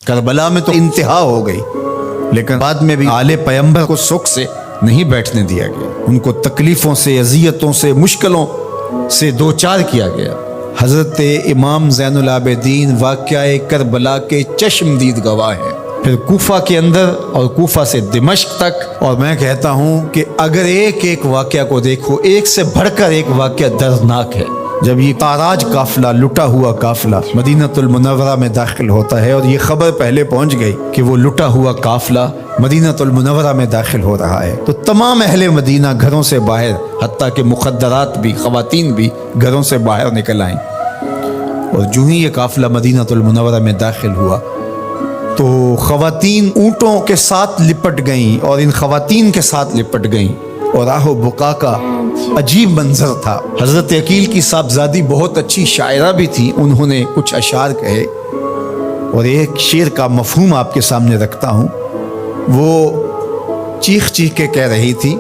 کربلا میں تو انتہا ہو گئی، لیکن بعد میں بھی آل پیغمبر کو سکھ سے نہیں بیٹھنے دیا گیا، ان کو تکلیفوں سے، اذیتوں سے، مشکلوں سے دوچار کیا گیا۔ حضرت امام زین العابدین واقعہ کربلا کے چشمدید گواہ ہیں، پھر کوفہ کے اندر اور کوفہ سے دمشق تک، اور میں کہتا ہوں کہ اگر ایک ایک واقعہ کو دیکھو، ایک سے بڑھ کر ایک واقعہ دردناک ہے۔ جب یہ تاراج قافلہ، لٹا ہوا قافلہ مدینہ المنورہ میں داخل ہوتا ہے، اور یہ خبر پہلے پہنچ گئی کہ وہ لٹا ہوا قافلہ مدینہ المنورہ میں داخل ہو رہا ہے، تو تمام اہل مدینہ گھروں سے باہر، حتیٰ کہ مخدرات بھی، خواتین بھی گھروں سے باہر نکل آئیں، اور جو ہی یہ قافلہ مدینہ المنورہ میں داخل ہوا تو خواتین اونٹوں کے ساتھ لپٹ گئیں، اور ان خواتین کے ساتھ لپٹ گئیں، اور آہ و بکا کا عجیب منظر تھا۔ حضرت عقیل کی صاحبزادی بہت اچھی شاعرہ بھی تھی، انہوں نے کچھ اشعار کہے، اور ایک شعر کا مفہوم آپ کے سامنے رکھتا ہوں۔ وہ چیخ چیخ کے کہہ رہی تھی،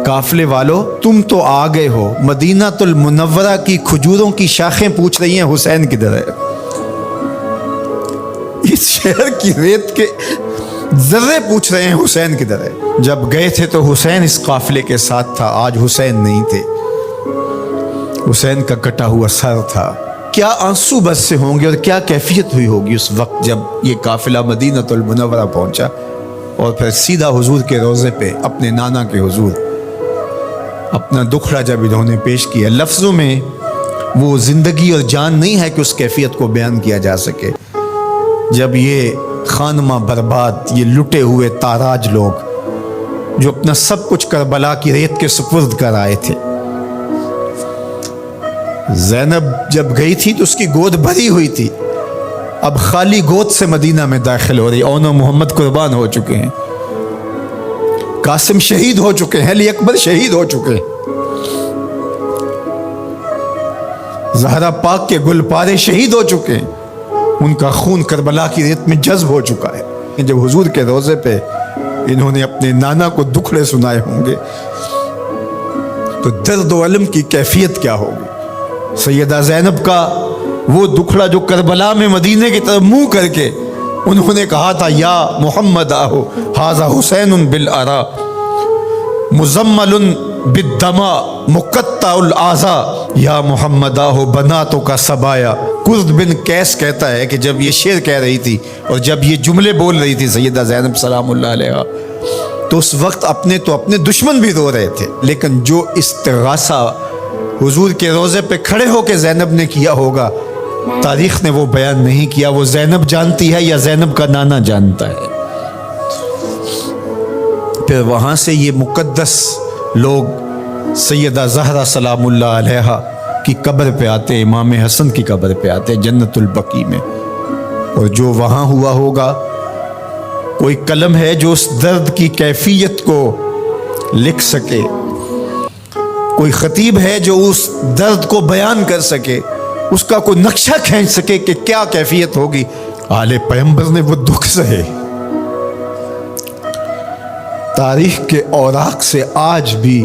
قافلے والو تم تو آ گئے ہو، مدینہ المنورہ کی کھجوروں کی شاخیں پوچھ رہی ہیں حسین کدھر ہے۔ اس شہر کی ریت کے ذرے پوچھ رہے ہیں حسین کدھر ہے۔ جب گئے تھے تو حسین اس قافلے کے ساتھ تھا، آج حسین نہیں تھے، حسین کا کٹا ہوا سر تھا۔ کیا آنسو بس سے ہوں گے اور کیا کیفیت ہوئی ہوگی اس وقت جب یہ قافلہ مدینہ المنورہ پہنچا، اور پھر سیدھا حضور کے روضے پہ، اپنے نانا کے حضور، اپنا دکھڑا جب انہوں نے پیش کیا۔ لفظوں میں وہ زندگی اور جان نہیں ہے کہ اس کیفیت کو بیان کیا جا سکے۔ جب یہ خانمہ برباد، یہ لٹے ہوئے تاراج لوگ جو اپنا سب کچھ کربلا کی ریت کے سپرد کر آئے تھے، زینب جب گئی تھی تو اس کی گود بھری ہوئی تھی، اب خالی گود سے مدینہ میں داخل ہو رہی۔ اون و محمد قربان ہو چکے ہیں، قاسم شہید ہو چکے ہیں، علی اکبر شہید ہو چکے ہیں، زہرا پاک کے گل پارے شہید ہو چکے ہیں، ان کا خون کربلا کی ریت میں جذب ہو چکا ہے۔ جب حضور کے روضے پہ انہوں نے اپنے نانا کو دکھڑے سنائے ہوں گے تو درد و علم کی کیفیت کیا ہوگی۔ سیدہ زینب کا وہ دکھڑا جو کربلا میں مدینے کی طرف منہ کر کے انہوں نے کہا تھا، یا محمد آہو ھذا حسین بالآرا مزمل بالدماء مقطع الاعضاء یا محمد آہو بناتوں کا سبایا۔ کرد بن قیس کہتا ہے کہ جب یہ شعر کہہ رہی تھی اور جب یہ جملے بول رہی تھی سیدہ زینب سلام اللہ علیہا، تو اس وقت اپنے دشمن بھی رو رہے تھے، لیکن جو استغاثہ حضور کے روضے پہ کھڑے ہو کے زینب نے کیا ہوگا، تاریخ نے وہ بیان نہیں کیا۔ وہ زینب جانتی ہے یا زینب کا نانا جانتا ہے۔ پھر وہاں سے یہ مقدس لوگ سیدہ زہرا سلام اللہ علیہا کی قبر پہ آتے، امام حسن کی قبر پہ آتے جنت البقیع میں، اور جو وہاں ہوا ہوگا، کوئی قلم ہے جو اس درد کی کیفیت کو لکھ سکے، کوئی خطیب ہے جو اس درد کو بیان کر سکے، اس کا کوئی نقشہ کھینچ سکے کہ کیا کیفیت ہوگی۔ آل پیغمبر نے وہ دکھ سہے، تاریخ کے اوراق سے آج بھی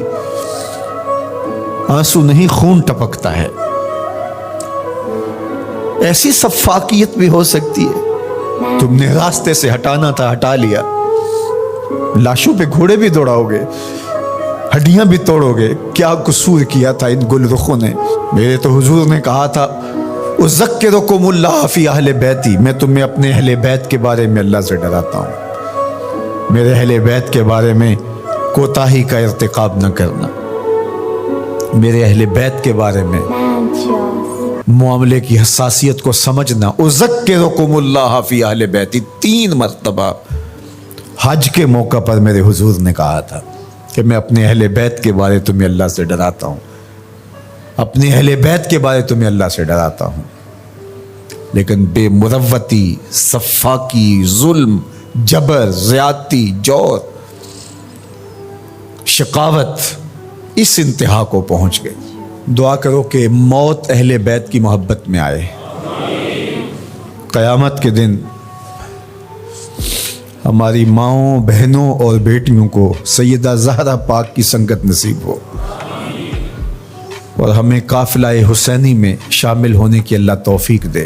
آنسو نہیں خون ٹپکتا ہے۔ ایسی سفاکیت بھی ہو سکتی ہے، تم نے راستے سے ہٹانا تھا ہٹا لیا، لاشوں پہ گھوڑے بھی دوڑاؤ گے، ہڈیاں بھی توڑو گے، کیا قصور کیا تھا ان گل رخوں نے۔ میرے تو حضور نے کہا تھا، اذکرکم اللہ فی اہل بیتی، میں تمہیں اپنے اہل بیت کے بارے میں اللہ سے ڈراتا ہوں، میرے اہل بیت کے بارے میں کوتاہی کا ارتکاب نہ کرنا، میرے اہل بیت کے بارے میں معاملے کی حساسیت کو سمجھنا۔ اذکرکم اللہ فی اہل بیتی 3 مرتبہ حج کے موقع پر میرے حضور نے کہا تھا کہ میں اپنے اہل بیت کے بارے تمہیں اللہ سے ڈراتا ہوں، اپنے اہل بیت کے بارے تمہیں اللہ سے ڈراتا ہوں۔ لیکن بے مروتی، سفاکی، ظلم، جبر، زیادتی، جور، شقاوت اس انتہا کو پہنچ گئی۔ دعا کرو کہ موت اہل بیت کی محبت میں آئے، قیامت کے دن ہماری ماؤں، بہنوں اور بیٹیوں کو سیدہ زہرا پاک کی سنگت نصیب ہو، اور ہمیں قافلہ حسینی میں شامل ہونے کی اللہ توفیق دے۔